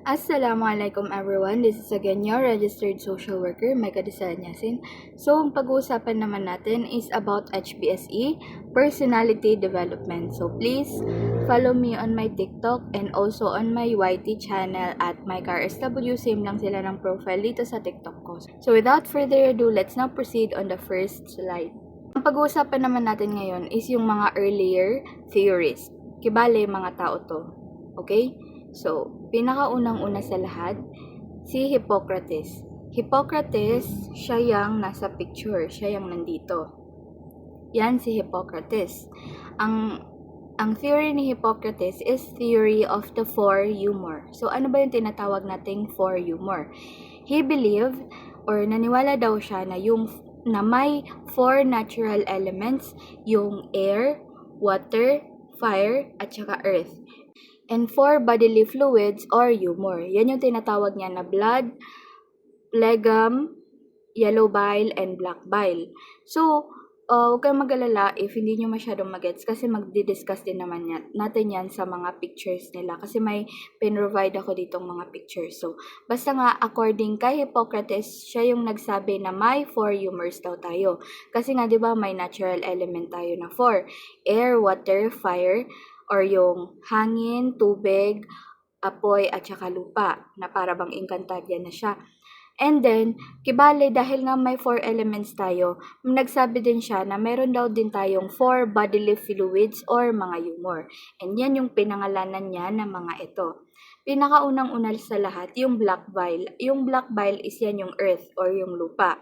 Assalamualaikum everyone, this is again your registered social worker, Mega Yasin. So, ang pag-uusapan naman natin is about HBSE, Personality Development. So, please follow me on my TikTok and also on my YT channel at MyCarSW. Same lang sila ng profile dito sa TikTok ko. So, without further ado, let's now proceed on the first slide. Ang pag-uusapan naman natin ngayon is yung mga earlier theories. Kibale, mga tao to. Okay? So, pinakaunang-una sa lahat, si Hippocrates. Hippocrates, siya yung nasa picture, siya yung nandito. Yan si Hippocrates. Ang theory ni Hippocrates is theory of the four humor. So, ano ba yung tinatawag nating four humor? He believed, or naniwala daw siya na may four natural elements, yung air, water, fire, at saka earth. And four bodily fluids or humor. Yan yung tinatawag niya na blood, phlegm, yellow bile, and black bile. So, huwag kayong mag-alala if hindi nyo masyadong magets kasi magdi-discuss din naman natin yan sa mga pictures nila kasi may pin-provide ako ditong mga pictures. So, basta nga according kay Hippocrates, siya yung nagsabi na may four humors daw tayo. Kasi nga 'di ba may natural element tayo na four: air, water, fire, or yung hangin, tubig, apoy, at saka lupa, na para bang Encantadia na siya. And then, kibale, dahil nga may four elements tayo, nagsabi din siya na meron daw din tayong four bodily fluids or mga humor. And yan yung pinangalanan niya ng mga ito. Pinakaunang-unal sa lahat, yung black bile. Yung black bile is yan yung earth or yung lupa.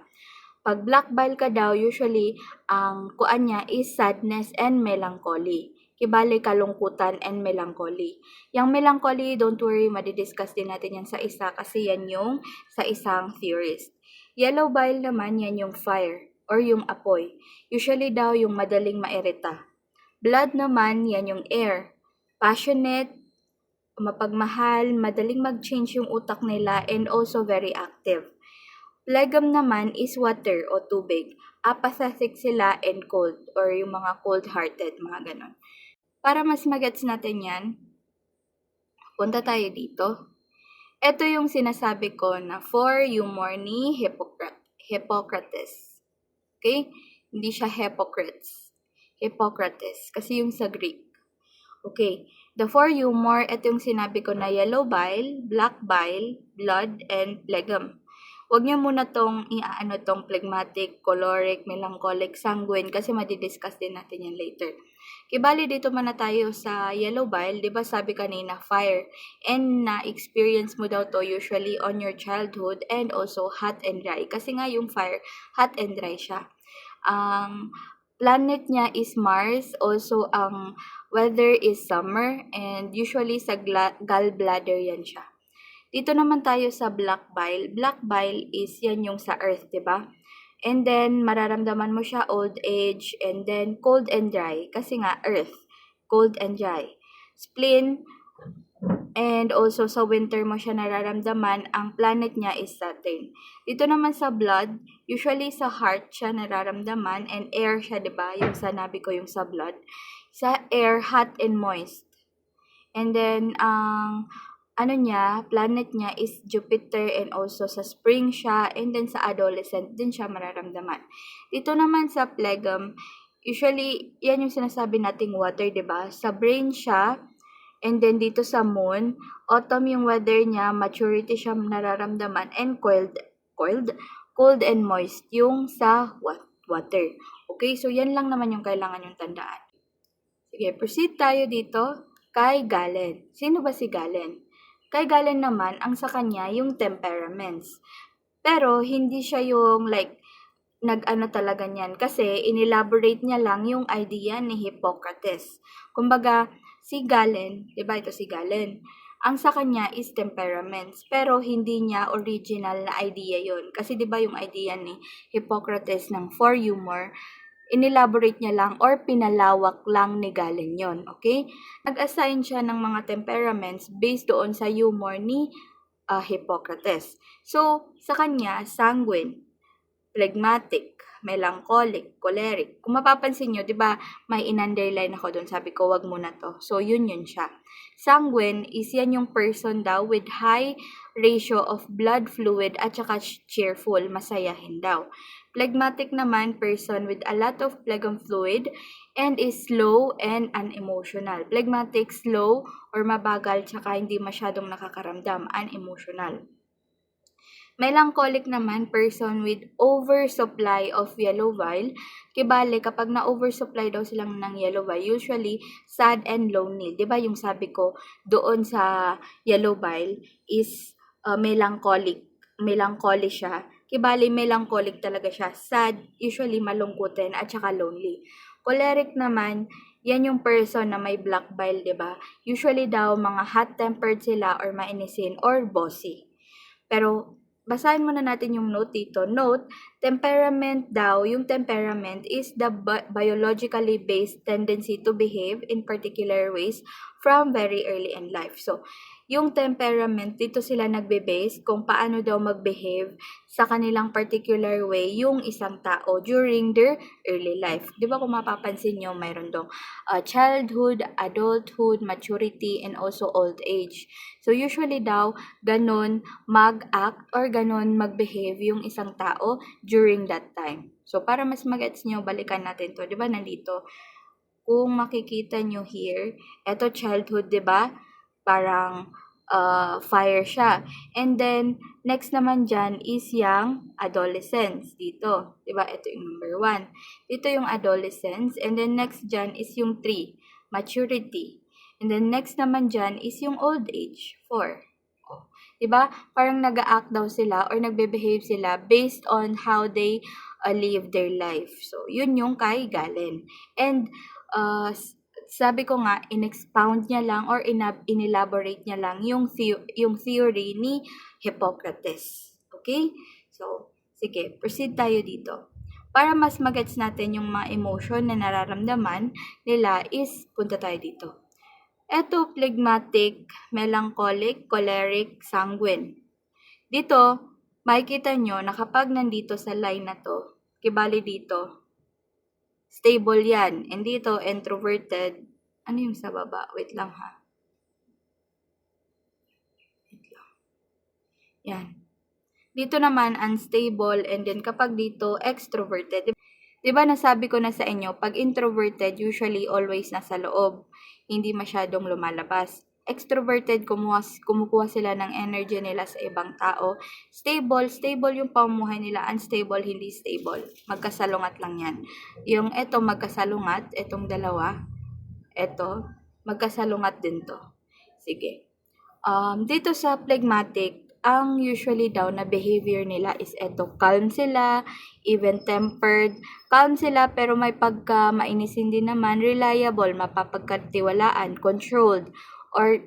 Pag black bile ka daw, usually, ang kuan niya is sadness and melancholy. Kibali, kalungkutan and melancholy. Yung melancholy, don't worry, madidiscuss din natin yan sa isa kasi yan yung sa isang theorist. Yellow bile naman, yan yung fire or yung apoy. Usually daw yung madaling mairita. Blood naman, yan yung air. Passionate, mapagmahal, madaling mag-change yung utak nila and also very active. Phlegm naman is water o tubig. Apathetic sila and cold or yung mga cold-hearted, mga ganon. Para mas magets natin yan, punta tayo dito. Ito yung sinasabi ko na four humor ni Hippocrates. Okay? Hindi siya Hippocrates. Hippocrates. Kasi yung sa Greek. Okay. The four humor, ito yung sinabi ko na yellow bile, black bile, blood, and phlegm. Huwag niyo muna tong phlegmatic, choleric, melancholic, sanguine kasi madidiscuss din natin yan later. Kibali dito muna tayo sa yellow bile, 'di ba sabi kanina fire, and na-experience mo daw to usually on your childhood and also hot and dry kasi nga yung fire hot and dry siya. Ang planet niya is Mars, also ang weather is summer and usually sa gallbladder yan siya. Dito naman tayo sa black bile. Black bile is yan yung sa earth, 'di ba? And then, mararamdaman mo siya old age, and then cold and dry. Kasi nga, earth, cold and dry. Spleen, and also sa winter mo siya nararamdaman, ang planet niya is Saturn. Dito naman sa blood, usually sa heart siya nararamdaman, and air siya, diba? Yung sanabi ko yung sa blood. Sa air, hot and moist. And then, planet niya is Jupiter and also sa spring siya and then sa adolescent din siya mararamdaman. Dito naman sa phlegm, usually yan yung sinasabi nating water, 'di ba? Sa brain siya and then dito sa moon, autumn yung weather niya, maturity siya nararamdaman and cold and moist yung sa water. Okay, so yan lang naman yung kailangan yung tandaan. Sige, proceed tayo dito kay Galen. Sino ba si Galen? Kay Galen naman, ang sa kanya, yung temperaments. Pero, hindi siya yung nag-ano talaga niyan. Kasi, inelaborate niya lang yung idea ni Hippocrates. Kumbaga, si Galen, diba ito si Galen, ang sa kanya is temperaments. Pero, hindi niya original na idea yon. Kasi, diba yung idea ni Hippocrates ng four humor, inelaborate niya lang or pinalawak lang ni Galen yon, okay? Nag-assign siya ng mga temperaments based doon sa humor ni Hippocrates. So, sa kanya, sanguine. phlegmatic, melancholic, choleric. Kung mapapansin nyo, di ba, may in-underline ako doon. Sabi ko, wag muna to. So, yun siya. Sanguine is yan yung person daw with high ratio of blood fluid at saka cheerful, masayahin daw. Phlegmatic naman, person with a lot of phlegm fluid and is slow and unemotional. Phlegmatic, slow or mabagal, tsaka hindi masyadong nakakaramdam, unemotional. Melancholic naman, person with oversupply of yellow bile. Kibale, kapag na-oversupply daw silang ng yellow bile, usually sad and lonely. Diba yung sabi ko doon sa yellow bile is melancholic. Melancholy siya. Kibale, melancholic talaga siya. Sad, usually malungkutin at saka lonely. Choleric naman, yan yung person na may black bile, diba? Usually daw, mga hot-tempered sila or mainisin or bossy. Pero, basahin muna natin yung note dito. Note, temperament daw, yung temperament is the biologically based tendency to behave in particular ways from very early in life. So, yung temperament, dito sila nagbe-base kung paano daw mag-behave sa kanilang particular way yung isang tao during their early life. Di ba kung mapapansin nyo, mayroon daw childhood, adulthood, maturity, and also old age. So usually daw, ganon mag-act or ganon mag-behave yung isang tao during that time. So para mas mag-gets nyo, balikan natin to. Di ba nandito? Kung makikita nyo here, eto childhood, di ba? Parang fire siya. And then, next naman dyan is yung adolescence. Dito. Diba? Ito yung number 1. Dito yung adolescence. And then, next dyan is yung 3. Maturity. And then, next naman dyan is yung old age. 4. Diba? Parang nag-act daw sila or nagbe-behave sila based on how they live their life. So, yun yung kay Galen. And, sabi ko nga, in-expound niya lang or in-elaborate niya lang yung theory ni Hippocrates. Okay? So, sige, proceed tayo dito. Para mas magets natin yung mga emotion na nararamdaman nila is, punta tayo dito. Eto, phlegmatic, melancholic, choleric, sanguine. Dito, makikita nyo na kapag nandito sa line na to, kibali dito, stable yan. And dito, introverted. Ano yung sa baba? Wait lang ha. Wait lang. Yan. Dito naman, unstable. And then kapag dito, extroverted. Diba nasabi ko na sa inyo, pag introverted, usually always nasa loob. Hindi masyadong lumalabas. Extroverted, kumukuha sila ng energy nila sa ibang tao. Stable yung pamumuhay nila. Unstable, hindi stable. Magkasalungat lang yan. Yung eto magkasalungat, etong dalawa, eto, magkasalungat din to. Sige. Dito sa phlegmatic, ang usually daw na behavior nila is eto, calm sila, even-tempered. Calm sila pero may pagka-mainisin din naman, reliable, mapapagkatiwalaan, controlled, or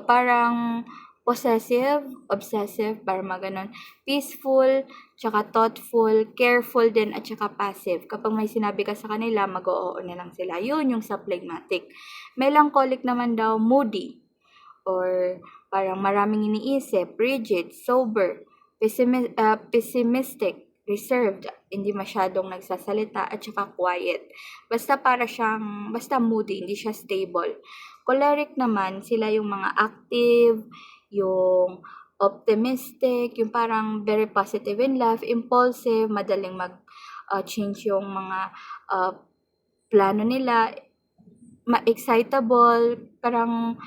parang possessive, obsessive, parang maganon. Peaceful, tsaka thoughtful, careful din, at tsaka passive. Kapag may sinabi ka sa kanila, mag-oo na lang sila. Yun yung sa phlegmatic. Melancholic naman daw, moody, or parang maraming iniisip, rigid, sober, pessimistic, reserved, hindi masyadong nagsasalita, at saka quiet. Basta moody, hindi siya stable. Choleric naman, sila yung mga active, yung optimistic, yung parang very positive in life, impulsive, madaling mag-change yung mga plano nila, excitable, parang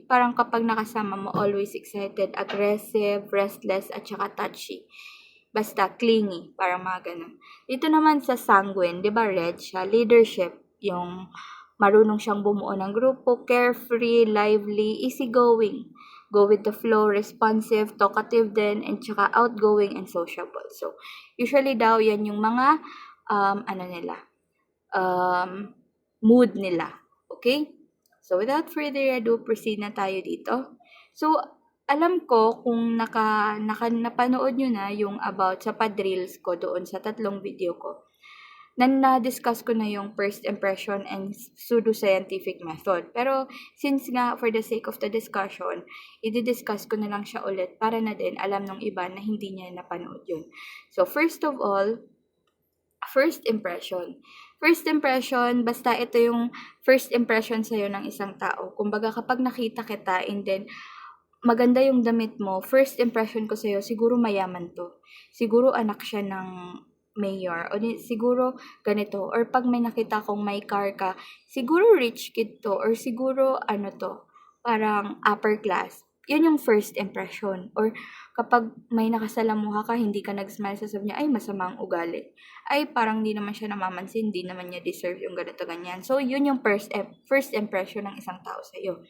parang kapag nakasama mo, always excited, aggressive, restless, at saka touchy. Basta clingy, parang mga ganun. Dito naman sa sanguine, di ba red siya, leadership, yung marunong siyang bumuo ng grupo, carefree, lively, easygoing, go with the flow, responsive, talkative din, and saka outgoing and sociable. So, usually daw, yan yung mga, mood nila. Okay? So, without further ado, proceed na tayo dito. So, alam ko kung napanood nyo na yung about sa pa-drills ko doon sa 3 video ko. na-discuss ko na yung first impression and pseudoscientific method. Pero since nga for the sake of the discussion, i-discuss ko na lang siya ulit para na din alam ng iba na hindi niya napanood yun. So first of all, first impression. First impression, basta ito yung first impression sa'yo ng isang tao. Kumbaga kapag nakita kita and then maganda yung damit mo, first impression ko sa'yo, siguro mayaman to. Siguro anak siya ng mayor. O siguro ganito. Or pag may nakita kong may car ka, siguro rich kid to. Or siguro ano to, parang upper class. Yun yung first impression. Or kapag may nakasalamuha ka, hindi ka nag-smile, sasabihin niya, ay masama ang ugali. Ay parang hindi naman siya namamansin, hindi naman niya deserve yung ganito ganyan. So yun yung first impression ng isang tao sa'yo.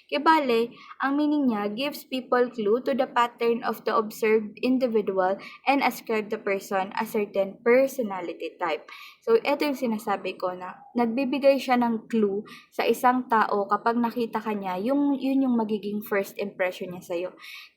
Kaya bale, ang meaning niya gives people clue to the pattern of the observed individual and ascribe the person a certain personality type. So, ito yung sinasabi ko na nagbibigay siya ng clue sa isang tao kapag nakita ka niya, yun yung magiging first impression niya sa'yo.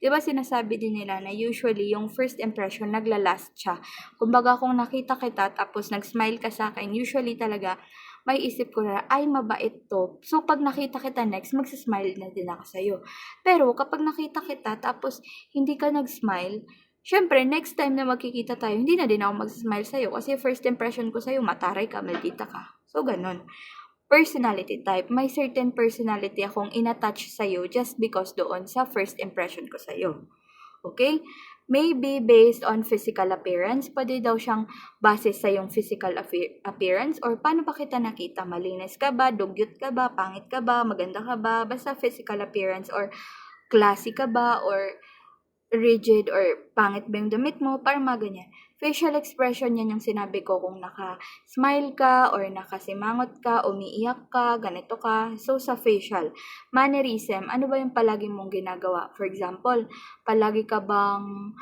Diba sinasabi din nila na usually yung first impression naglalast siya. Kumbaga kung nakita kita tapos nag-smile ka sa akin, usually talaga may isip ko na, ay, mabait to. So, pag nakita kita next, magsasmile na din ako sa'yo. Pero, kapag nakita kita, tapos hindi ka nag-smile, syempre, next time na magkikita tayo, hindi na din ako magsasmile sa'yo. Kasi first impression ko sa'yo, mataray ka, maldita ka. So, ganun. Personality type. May certain personality akong inattach sa'yo just because doon sa first impression ko sa'yo. Okay? Maybe based on physical appearance, pwede daw siyang base sa yung physical appearance or paano ba kita nakita? Malinis ka ba? Dugyot ka ba? Pangit ka ba? Maganda ka ba? Basta physical appearance or classy ka ba? Or rigid or pangit ba yung damit mo? Parang mga ganyan. Facial expression yan yung sinabi ko kung naka-smile ka or nakasimangot ka, umiiyak ka, ganito ka. So, sa facial. Mannerism, ano ba yung palagi mong ginagawa? For example, palagi ka bang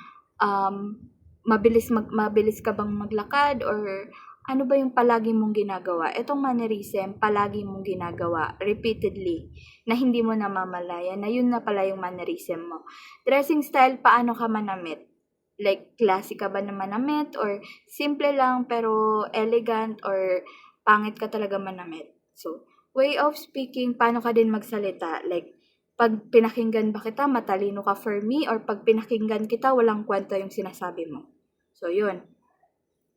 mabilis ka bang maglakad or ano ba yung palagi mong ginagawa? Itong mannerism, palagi mong ginagawa repeatedly na hindi mo namamalaya na yun na pala yung mannerism mo. Dressing style, paano ka manamit? Like, classy ka ba na manamit? Or simple lang pero elegant? Or pangit ka talaga manamit? So, way of speaking, paano ka din magsalita? Like, pag pinakinggan ba kita, matalino ka for me? Or pag pinakinggan kita, walang kwenta yung sinasabi mo? So, yun.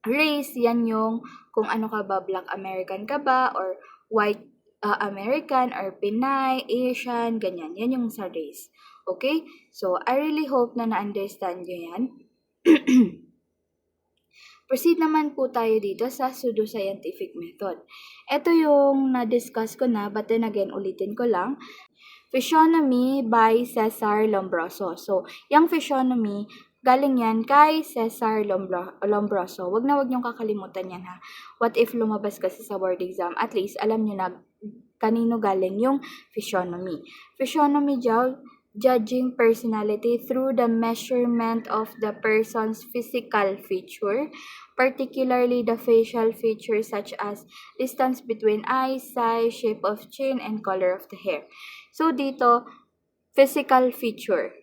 Race, yan yung kung ano ka ba, Black American ka ba? Or white American? Or Pinay, Asian, ganyan. Yan yung sa race. Okay? So, I really hope na na-understand nyo yan. Proceed naman po tayo dito sa pseudoscientific method. Ito yung na-discuss ko na, but then again, ulitin ko lang. Physiognomy by Cesar Lombroso. So, yung physiognomy, galing yan kay Cesar Lombroso. Wag niyong kakalimutan yan ha. What if lumabas kasi sa board exam? At least, alam niyo na kanino galing yung physiognomy. Physiognomy judging personality through the measurement of the person's physical feature, particularly the facial features such as distance between eyes, size, shape of chin, and color of the hair. So, dito, physical feature.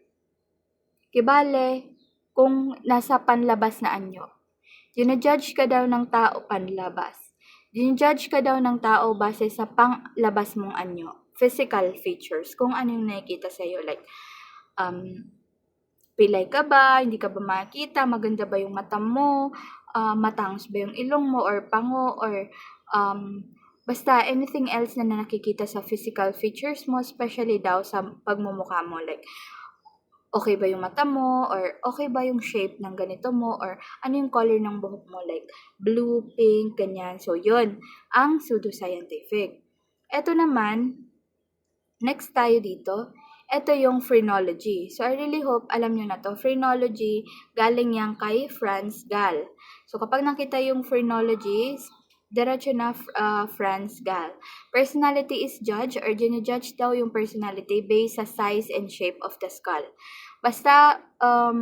Kibale, kung nasa panlabas na anyo. Dinajudge ka daw ng tao panlabas. Dinajudge ka daw ng tao base sa panglabas mong anyo. Physical features. Kung ano yung nakikita sa'yo. Like, pilay ka ba? Hindi ka ba makikita? Maganda ba yung mata mo? Matangos ba yung ilong mo? Or pango? Or basta anything else na nakikita sa physical features mo, especially daw sa pagmumukha mo. Like, okay ba yung mata mo? Or okay ba yung shape ng ganito mo? Or ano yung color ng buhok mo? Like, blue, pink, ganyan. So, yun ang pseudoscientific. Ito naman, next tayo dito. Ito yung phrenology. So, I really hope alam nyo na to. Phrenology, galing yan kay Franz Gall. So, kapag nakita yung phrenology, diretso na Franz Gall. Personality is judged or ginajudge daw yung personality based sa size and shape of the skull. Basta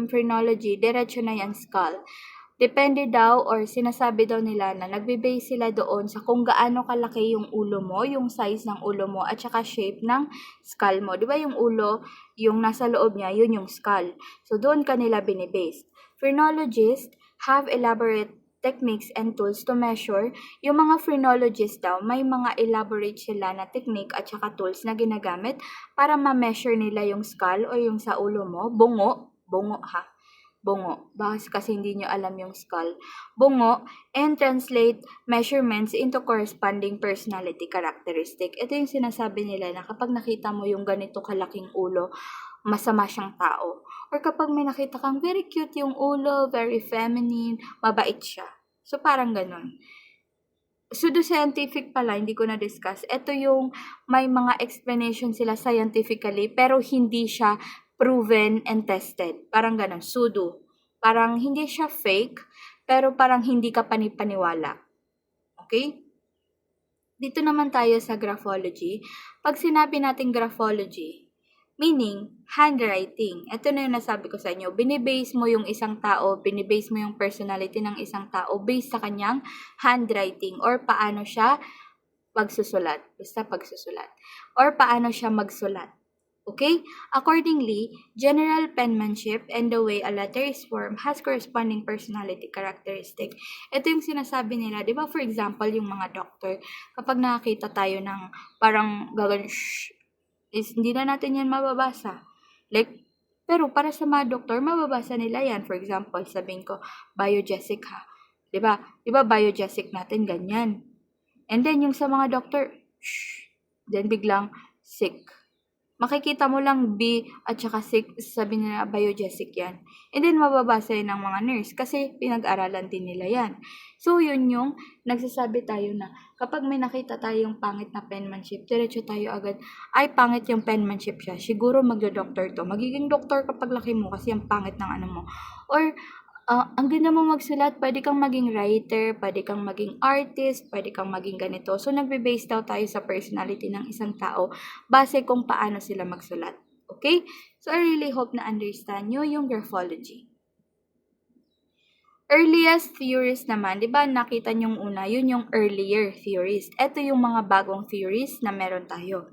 phrenology, diretso na yan skull. Depende daw or sinasabi daw nila na nagbe-base sila doon sa kung gaano kalaki yung ulo mo, yung size ng ulo mo, at saka shape ng skull mo. Di ba yung ulo, yung nasa loob niya, yun yung skull. So, doon kanila binibase. Phrenologists have elaborate techniques and tools to measure. Yung mga phrenologists daw, may mga elaborate sila na technique at saka tools na ginagamit para ma-measure nila yung skull o yung sa ulo mo. Bungo ha. Bungo. Baka kasi hindi nyo alam yung skull. Bungo, and translate measurements into corresponding personality characteristic. Ito yung sinasabi nila na kapag nakita mo yung ganito kalaking ulo, masama siyang tao. Or kapag may nakita kang very cute yung ulo, very feminine, mabait siya. So parang ganun. Pseudoscientific pala, hindi ko na-discuss. Ito yung may mga explanation sila scientifically pero hindi siya proven and tested. Parang ganun, pseudo. Parang hindi siya fake pero parang hindi ka panipaniwala. Okay? Dito naman tayo sa graphology. Pag sinabi natin graphology, meaning handwriting. Ito na yung nasabi ko sa inyo. Binibase mo yung isang tao, binibase mo yung personality ng isang tao based sa kanyang handwriting or paano siya pagsusulat. Basta pagsusulat. Or paano siya magsulat. Okay? Accordingly, general penmanship and the way a letter is formed has corresponding personality characteristic. Ito yung sinasabi nila, di ba? For example, yung mga doctor, kapag nakakita tayo ng parang gagawin, is hindi na natin yan mababasa. Like, pero para sa mga doktor, mababasa nila yan. For example, sabihin ko, biogesic ha. Diba? Diba biogesic natin, ganyan. And then, yung sa mga doktor, then biglang sick. Makikita mo lang B at saka sick, sabi nila biogesic yan. And then, mababasa yan ng mga nurse kasi pinag-aralan din nila yan. So, yun yung nagsasabi tayo na kapag may nakita tayong pangit na penmanship, diretso tayo agad, ay pangit yung penmanship siya. Siguro magdo-doctor to. Magiging doctor kapag laki mo kasi yung pangit ng ano mo. Or, ang ganda mo magsulat, pwede kang maging writer, pwede kang maging artist, pwede kang maging ganito. So, nagbe-base daw tayo sa personality ng isang tao base kung paano sila magsulat. Okay? So, I really hope na understand nyo yung graphology. Earliest theories naman, di ba nakita nyong una, yun yung earlier theories. Ito yung mga bagong theories na meron tayo.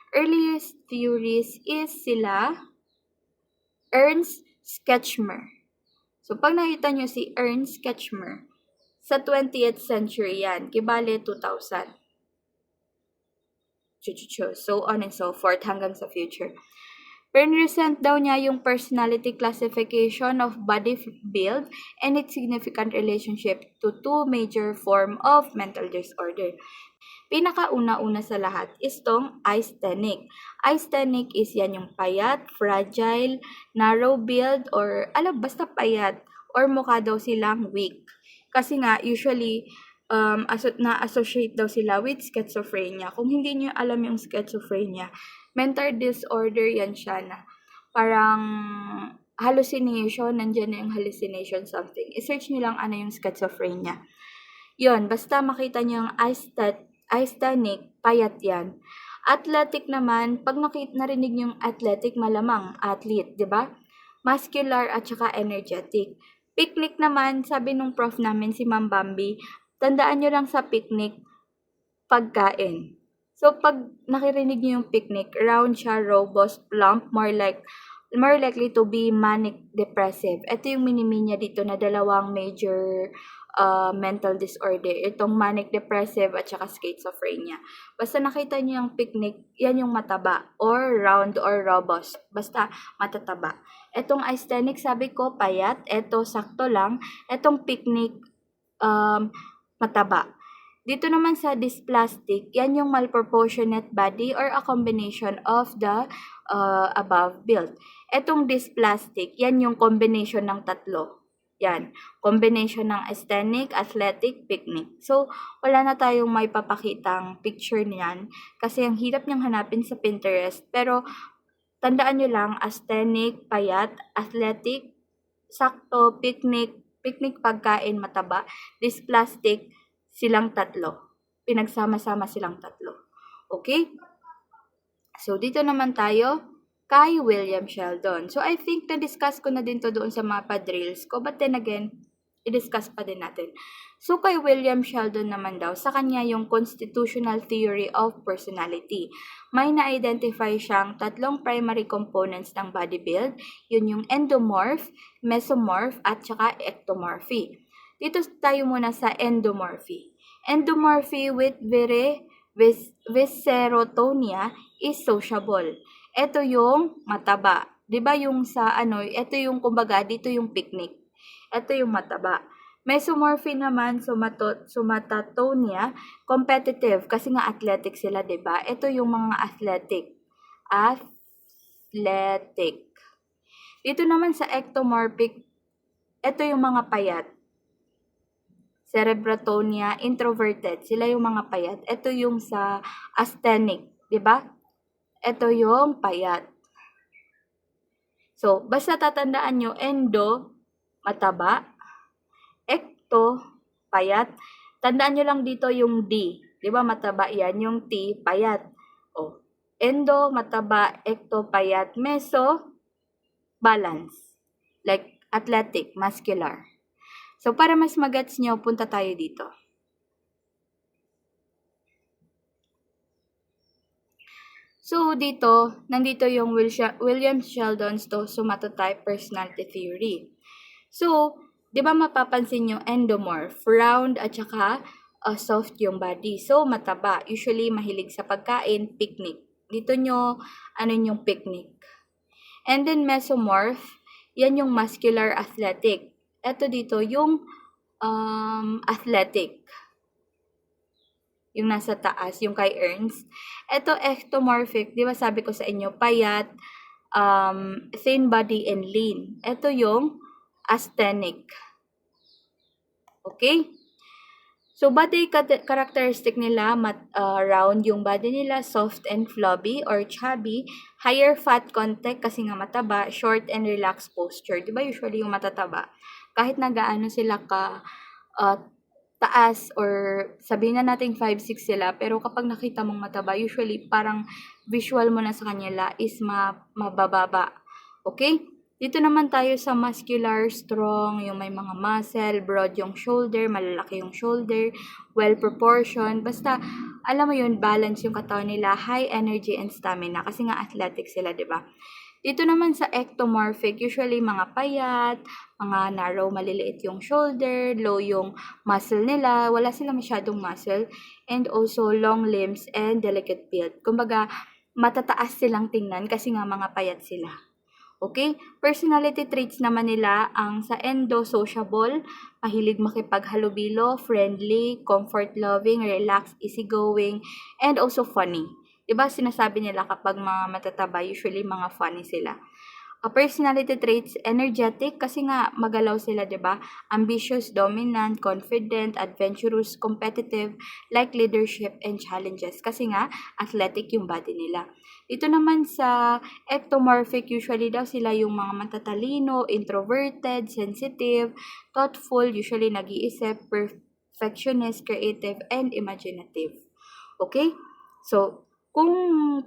Earliest theories is sila Ernst Sketchmer. So, pag nakita nyo si Ernst Sketchmer, sa 20th century yan, kibale 2000. So on and so forth hanggang sa future. Present daw niya yung personality classification of body build and its significant relationship to two major form of mental disorder. Pinakauna-una sa lahat is tong asthenic. Asthenic is yan yung payat, fragile, narrow build, or basta payat, or mukha daw silang weak. Kasi nga, usually, na-associate daw sila with schizophrenia. Kung hindi nyo alam yung schizophrenia, mental disorder yan siya na parang hallucination, nandiyan na yung hallucination something. I-search nyo lang ano yung schizophrenia. Yun, basta makita nyo yung asthenic, payat yan. Athletic naman, pag narinig nyo yung athletic, malamang athlete, di ba? Muscular at saka energetic. Picnic naman, sabi nung prof namin, si Ma'am Bambi, tandaan nyo lang sa picnic, pagkain. So, pag nakirinig nyo yung picnic, round siya, robust, plump, more likely to be manic depressive. Ito yung minimi niya dito na dalawang major mental disorder. Itong manic depressive at saka schizophrenia. Basta nakita niyo yung picnic, yan yung mataba or round or robust. Basta matataba. Itong asthenic, sabi ko, payat. Ito, sakto lang. Itong picnic, mataba. Dito naman sa dysplastic, yan yung malproportionate body or a combination of the above build. Etong dysplastic, yan yung combination ng tatlo. Yan, combination ng asthenic, athletic, picnic. So, wala na tayong may papakitang picture niyan kasi ang hirap niyang hanapin sa Pinterest. Pero, tandaan nyo lang, asthenic, payat, athletic, sakto, picnic pagkain, mataba, dysplastic, silang tatlo. Pinagsama-sama silang tatlo. Okay? So, dito naman tayo kay William Sheldon. So, I think na-discuss ko na din to doon sa mga pa-drills ko. But then again, i-discuss pa din natin. So, kay William Sheldon naman daw, sa kanya yung constitutional theory of personality. May na-identify siyang tatlong primary components ng body build. Yun yung endomorph, mesomorph, at saka ectomorphy. dito tayo muna sa endomorphy. Endomorphy with viscerotonia is sociable. Ito yung mataba. 'Di ba yung sa ito yung kumbaga dito yung picnic. Ito yung mataba. Mesomorphy naman, somatotonia, competitive kasi nga athletic sila, 'di ba? Ito yung mga athletic. Dito naman sa ectomorphic, ito yung mga payat. Cerebrotonia, introverted. Sila yung mga payat. Ito yung sa asthenic, 'di ba? Ito yung payat. So, basta tatandaan nyo, endo, mataba, ecto, payat. Tandaan nyo lang dito yung D. 'Di ba mataba yan? Yung T, payat. O, endo, mataba, ecto, payat. Meso, balance. Like athletic, muscular. So, para mas magets nyo, punta tayo dito. So, nandito yung William Sheldon's somatotype personality theory. So, di ba mapapansin nyo, endomorph, round at saka soft yung body. So, mataba. Usually, mahilig sa pagkain, picnic. Dito nyo, yung picnic. And then, mesomorph, yan yung muscular athletic. Ito dito, yung athletic. Yung nasa taas, yung kay Ernst. Ito, ectomorphic, di ba sabi ko sa inyo, payat, thin body and lean. Ito yung asthenic. Okay? So, body characteristic nila, round yung body nila, soft and flabby or chubby, higher fat content kasi nga mataba, short and relaxed posture. Di ba usually yung matataba? Kahit nagaano sila ka taas or sabihin na natin 5'6" sila, pero kapag nakita mong mataba, usually parang visual mo na sa kanila is mabababa. Okay? Dito naman tayo sa muscular, strong, yung may mga muscle, broad yung shoulder, malalaki yung shoulder, well-proportioned. Basta, alam mo yun, balance yung katawan nila, high energy and stamina kasi nga athletic sila, di ba? Dito naman sa ectomorphic, usually mga payat, mga narrow, maliliit yung shoulder, low yung muscle nila, wala silang masyadong muscle, and also long limbs and delicate build. Kumbaga, matataas silang tingnan kasi nga mga payat sila. Okay? Personality traits naman nila ang sa endo, sociable, mahilig makipaghalubilo, friendly, comfort-loving, relaxed, easygoing, and also funny. Diba sinasabi nila kapag mga matataba, usually mga funny sila. Personality traits, energetic kasi nga magalaw sila, diba? Ambitious, dominant, confident, adventurous, competitive, like leadership and challenges kasi nga athletic yung body nila. Dito naman sa ectomorphic, usually daw sila yung mga matatalino, introverted, sensitive, thoughtful, usually nag-iisip, perfectionist, creative, and imaginative. Okay? So, kung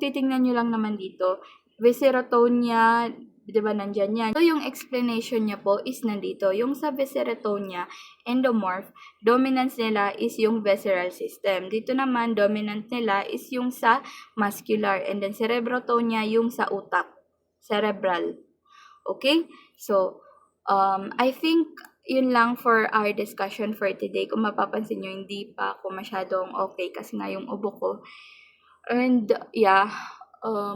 titingnan nyo lang naman dito, viscerotonia, di ba nandyan yan? So, yung explanation niya po is nandito. Yung sa viscerotonia, endomorph, dominance nila is yung visceral system. Dito naman, dominant nila is yung sa muscular. And then, cerebrotonia, yung sa utak. Cerebral. Okay? So, I think yun lang for our discussion for today. Kung mapapansin nyo, hindi pa ako masyadong okay kasi nga yung ubo ko. And, yeah,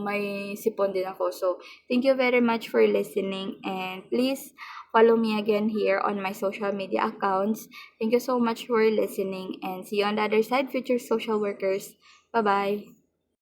may sipon din ako. So, thank you very much for listening and please follow me again here on my social media accounts. Thank you so much for listening and see you on the other side, future social workers. Bye-bye.